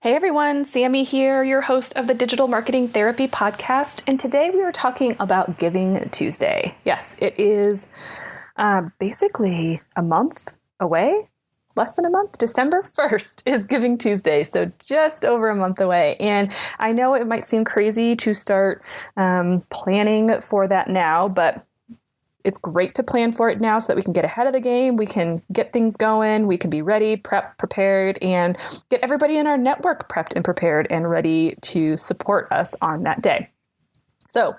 Hey everyone, Sammy here, your host of the Digital Marketing Therapy Podcast, and today we are talking about Giving Tuesday. Yes, it is basically a month away, less than a month. December 1st is Giving Tuesday, so just over a month away. And I know it might seem crazy to start planning for that now, but it's great to plan for it now so that we can get ahead of the game. We can get things going. We can be ready, prepared, and get everybody in our network prepped and prepared and ready to support us on that day. So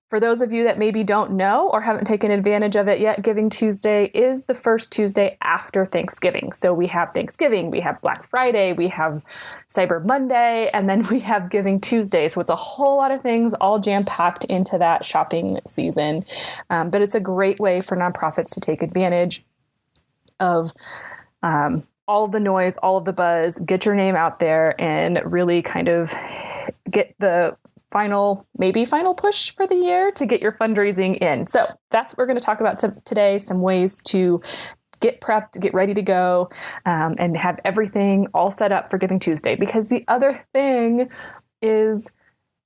for those of you that maybe don't know or haven't taken advantage of it yet, Giving Tuesday is the first Tuesday after Thanksgiving. So we have Thanksgiving, we have Black Friday, we have Cyber Monday, and then we have Giving Tuesday. So it's a whole lot of things all jam-packed into that shopping season. But it's a great way for nonprofits to take advantage of all of the noise, all of the buzz, get your name out there, and really kind of get the final push for the year to get your fundraising in. So that's what we're going to talk about today, some ways to get prepped, get ready to go, and have everything all set up for Giving Tuesday. Because the other thing is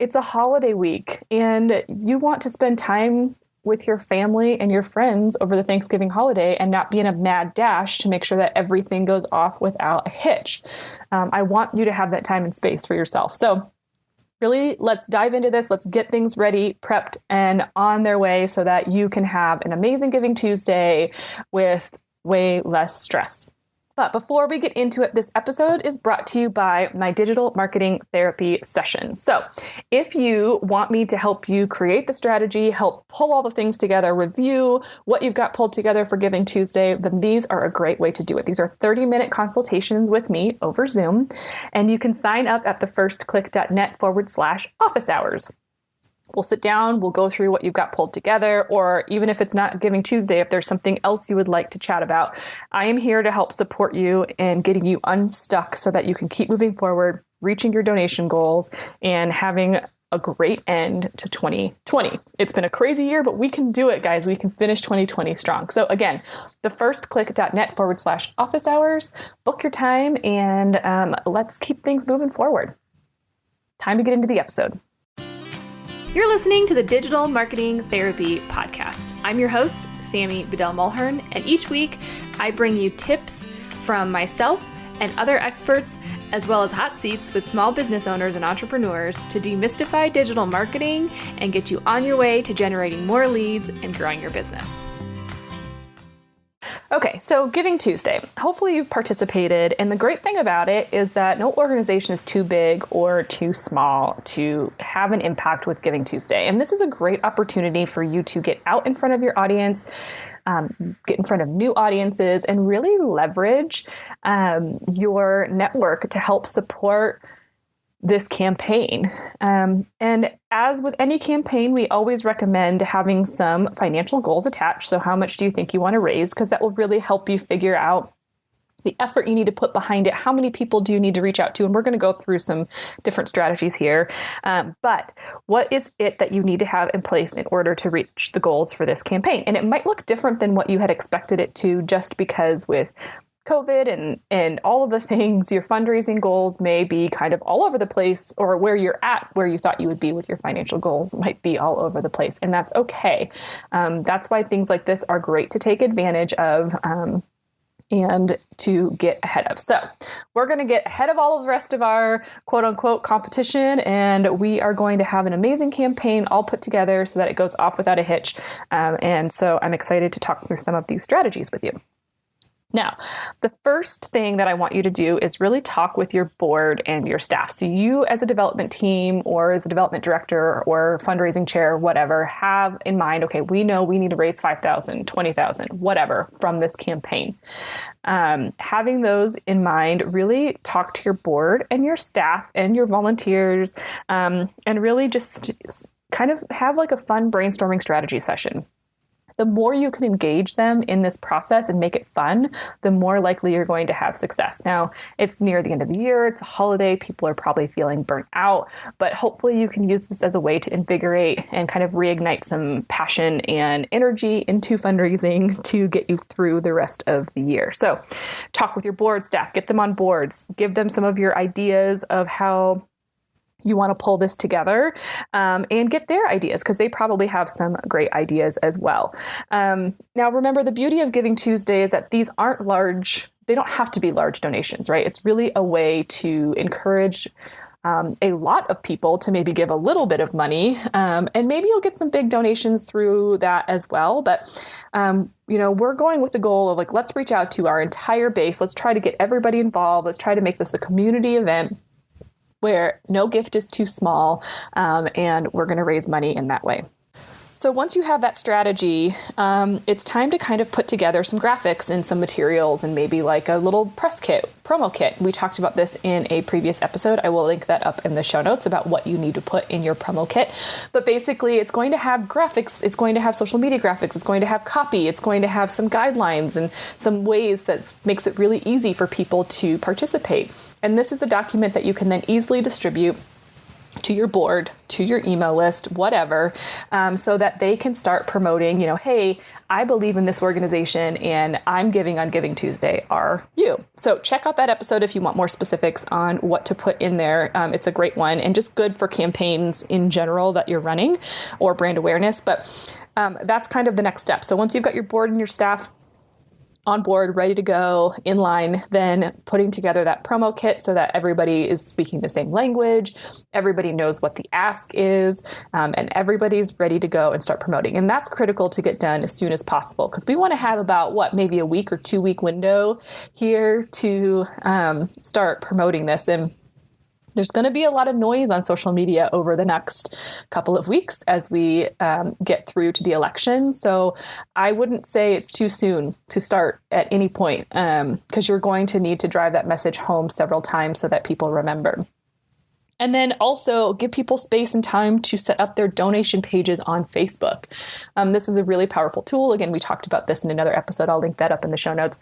it's a holiday week and you want to spend time with your family and your friends over the Thanksgiving holiday and not be in a mad dash to make sure that everything goes off without a hitch. I want you to have that time and space for yourself. So really, let's dive into this. Let's get things ready, prepped, and on their way so that you can have an amazing Giving Tuesday with way less stress. But before we get into it, this episode is brought to you by my digital marketing therapy sessions. So if you want me to help you create the strategy, help pull all the things together, review what you've got pulled together for Giving Tuesday, then these are a great way to do it. These are 30-minute consultations with me over Zoom, and you can sign up at thefirstclick.net/office hours. We'll sit down, we'll go through what you've got pulled together, or even if it's not Giving Tuesday, if there's something else you would like to chat about, I am here to help support you in getting you unstuck so that you can keep moving forward, reaching your donation goals, and having a great end to 2020. It's been a crazy year, but we can do it, guys. We can finish 2020 strong. So again, thefirstclick.net/office hours, book your time, and let's keep things moving forward. Time to get into the episode. You're listening to the Digital Marketing Therapy Podcast. I'm your host, Sammy Bedell-Mulhern, and each week I bring you tips from myself and other experts, as well as hot seats with small business owners and entrepreneurs to demystify digital marketing and get you on your way to generating more leads and growing your business. Okay, so Giving Tuesday. Hopefully you've participated, and the great thing about it is that no organization is too big or too small to have an impact with Giving Tuesday. And this is a great opportunity for you to get out in front of your audience, get in front of new audiences, and really leverage your network to help support this campaign. And as with any campaign, we always recommend having some financial goals attached. So how much do you think you want to raise? Because that will really help you figure out the effort you need to put behind it. How many people do you need to reach out to? And we're going to go through some different strategies here. But what is it that you need to have in place in order to reach the goals for this campaign? And it might look different than what you had expected it to, just because with COVID and all of the things, your fundraising goals may be kind of all over the place, or where you're at, where you thought you would be with your financial goals might be all over the place. And that's okay. That's why things like this are great to take advantage of and to get ahead of. So we're going to get ahead of all of the rest of our quote unquote competition, and we are going to have an amazing campaign all put together so that it goes off without a hitch. And so I'm excited to talk through some of these strategies with you. Now, the first thing that I want you to do is really talk with your board and your staff. So you as a development team or as a development director or fundraising chair, whatever, have in mind, okay, we know we need to raise $5,000, $20,000, whatever from this campaign. Having those in mind, really talk to your board and your staff and your volunteers, and really just kind of have like a fun brainstorming strategy session. The more you can engage them in this process and make it fun, the more likely you're going to have success. Now, it's near the end of the year, it's a holiday, people are probably feeling burnt out, but hopefully you can use this as a way to invigorate and kind of reignite some passion and energy into fundraising to get you through the rest of the year. So talk with your board staff, get them on boards, give them some of your ideas of how you want to pull this together, and get their ideas, because they probably have some great ideas as well. Now, remember, the beauty of Giving Tuesday is that these aren't large. They don't have to be large donations, right? It's really a way to encourage a lot of people to maybe give a little bit of money, and maybe you'll get some big donations through that as well. But, we're going with the goal of like, let's reach out to our entire base. Let's try to get everybody involved. Let's try to make this a community event where no gift is too small, and we're going to raise money in that way. So once you have that strategy, it's time to kind of put together some graphics and some materials and maybe like a little press kit, promo kit. We talked about this in a previous episode. I will link that up in the show notes about what you need to put in your promo kit. But basically, it's going to have graphics. It's going to have social media graphics. It's going to have copy. It's going to have some guidelines and some ways that makes it really easy for people to participate. And this is a document that you can then easily distribute to your board, to your email list, whatever, so that they can start promoting, hey, I believe in this organization and I'm giving on Giving Tuesday. Are you? So check out that episode if you want more specifics on what to put in there. It's a great one and just good for campaigns in general that you're running or brand awareness. But that's kind of the next step. So once you've got your board and your staff on board, ready to go, in line, then putting together that promo kit so that everybody is speaking the same language, everybody knows what the ask is, and everybody's ready to go and start promoting. And that's critical to get done as soon as possible, because we want to have about, maybe a week or 2 week window here to start promoting this. And there's going to be a lot of noise on social media over the next couple of weeks as we get through to the election. So I wouldn't say it's too soon to start at any point, because you're going to need to drive that message home several times so that people remember. And then also give people space and time to set up their donation pages on Facebook. This is a really powerful tool. Again, we talked about this in another episode. I'll link that up in the show notes.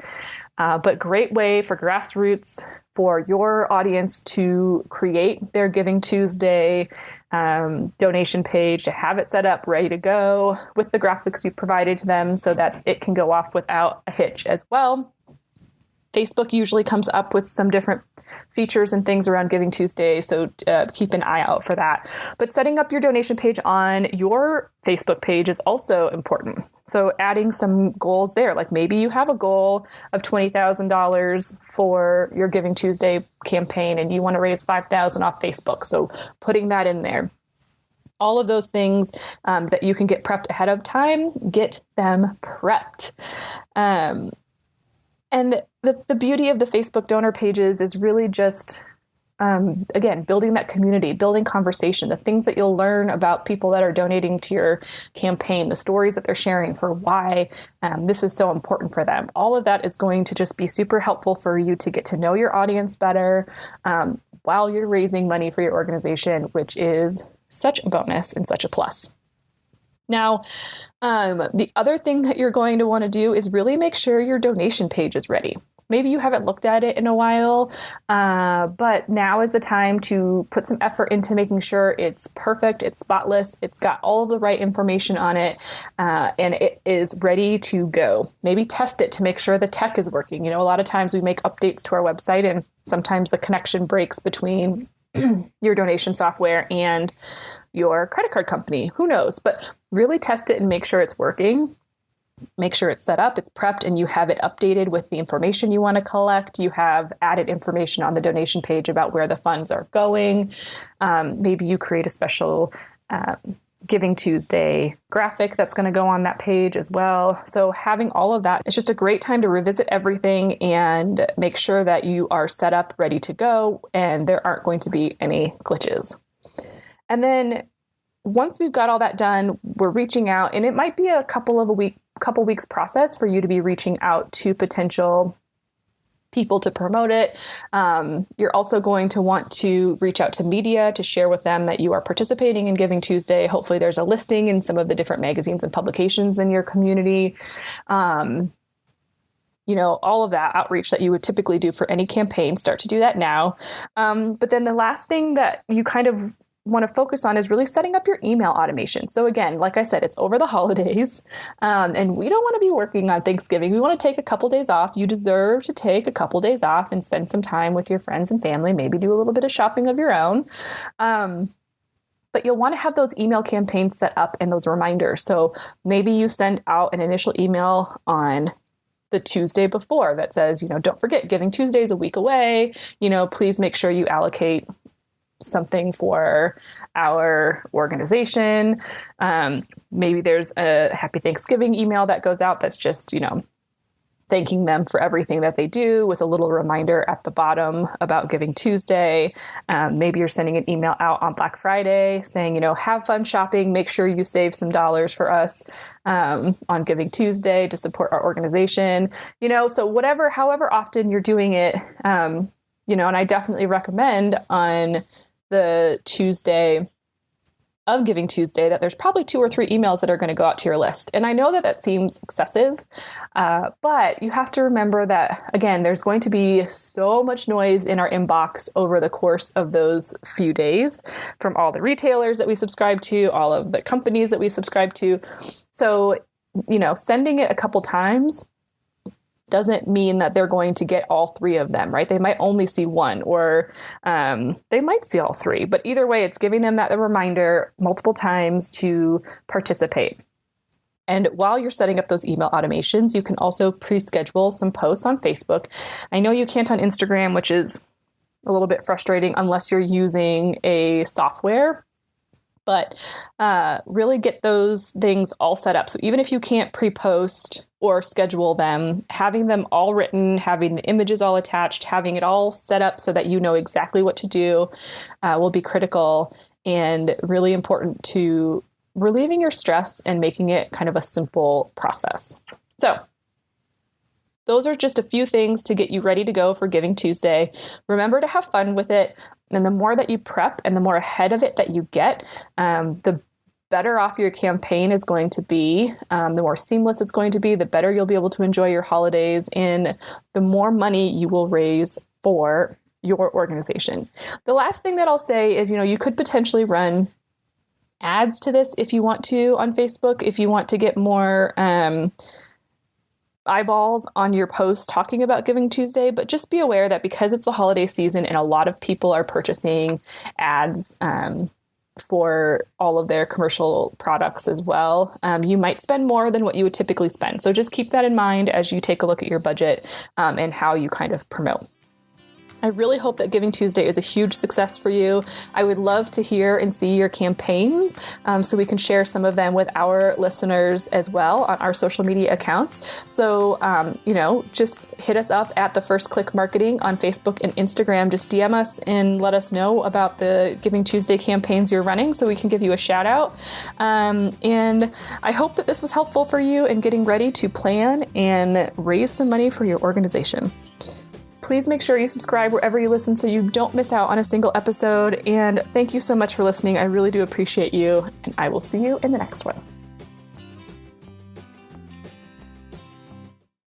But great way for grassroots, for your audience to create their Giving Tuesday donation page, to have it set up, ready to go with the graphics you provided to them so that it can go off without a hitch as well. Facebook usually comes up with some different features and things around Giving Tuesday, so keep an eye out for that. But setting up your donation page on your Facebook page is also important. So adding some goals there, like maybe you have a goal of $20,000 for your Giving Tuesday campaign and you want to raise $5,000 off Facebook. So putting that in there. All of those things that you can get prepped ahead of time, get them prepped. And the beauty of the Facebook donor pages is really just, again, building that community, building conversation, the things that you'll learn about people that are donating to your campaign, the stories that they're sharing for why this is so important for them. All of that is going to just be super helpful for you to get to know your audience better while you're raising money for your organization, which is such a bonus and such a plus. Now, the other thing that you're going to want to do is really make sure your donation page is ready. Maybe you haven't looked at it in a while, but now is the time to put some effort into making sure it's perfect, it's spotless, it's got all of the right information on it, and it is ready to go. Maybe test it to make sure the tech is working. A lot of times we make updates to our website and sometimes the connection breaks between your donation software and your credit card company. Who knows? But really test it and make sure it's working. Make sure it's set up, it's prepped, and you have it updated with the information you want to collect. You have added information on the donation page about where the funds are going. Maybe you create a special Giving Tuesday graphic that's going to go on that page as well. So having all of that, it's just a great time to revisit everything and make sure that you are set up, ready to go, and there aren't going to be any glitches. And then once we've got all that done, we're reaching out, and it might be a couple weeks process for you to be reaching out to potential people to promote it. You're also going to want to reach out to media to share with them that you are participating in Giving Tuesday. Hopefully there's a listing in some of the different magazines and publications in your community. All of that outreach that you would typically do for any campaign, start to do that now. But then the last thing that you kind of want to focus on is really setting up your email automation. So again, like I said, it's over the holidays, and we don't want to be working on Thanksgiving. We want to take a couple days off. You deserve to take a couple days off and spend some time with your friends and family, maybe do a little bit of shopping of your own. But you'll want to have those email campaigns set up and those reminders. So maybe you send out an initial email on the Tuesday before that says, don't forget, Giving Tuesday is a week away. Please make sure you allocate something for our organization. Maybe there's a Happy Thanksgiving email that goes out that's just, thanking them for everything that they do with a little reminder at the bottom about Giving Tuesday. Maybe you're sending an email out on Black Friday saying, have fun shopping. Make sure you save some dollars for us on Giving Tuesday to support our organization. So however often you're doing it, and I definitely recommend on the Tuesday of Giving Tuesday that there's probably 2 or 3 emails that are going to go out to your list. And I know that seems excessive, but you have to remember that, again, there's going to be so much noise in our inbox over the course of those few days from all the retailers that we subscribe to, all of the companies that we subscribe to. So, sending it a couple times doesn't mean that they're going to get all 3 of them, right? They might only see 1, or they might see all 3. But either way, it's giving them that reminder multiple times to participate. And while you're setting up those email automations, you can also pre-schedule some posts on Facebook. I know you can't on Instagram, which is a little bit frustrating unless you're using a software. But really get those things all set up. So even if you can't pre-post or schedule them, having them all written, having the images all attached, having it all set up so that you know exactly what to do will be critical and really important to relieving your stress and making it kind of a simple process. So those are just a few things to get you ready to go for Giving Tuesday. Remember to have fun with it. And the more that you prep and the more ahead of it that you get, the better off your campaign is going to be, the more seamless it's going to be, the better you'll be able to enjoy your holidays, and the more money you will raise for your organization. The last thing that I'll say is, you could potentially run ads to this if you want to on Facebook, if you want to get more eyeballs on your post talking about Giving Tuesday, but just be aware that because it's the holiday season and a lot of people are purchasing ads for all of their commercial products as well, you might spend more than what you would typically spend. So just keep that in mind as you take a look at your budget and how you kind of promote. I really hope that Giving Tuesday is a huge success for you. I would love to hear and see your campaigns so we can share some of them with our listeners as well on our social media accounts. So, just hit us up at The First Click Marketing on Facebook and Instagram. Just DM us and let us know about the Giving Tuesday campaigns you're running so we can give you a shout out. And I hope that this was helpful for you in getting ready to plan and raise some money for your organization. Please make sure you subscribe wherever you listen so you don't miss out on a single episode. And thank you so much for listening. I really do appreciate you, and I will see you in the next one.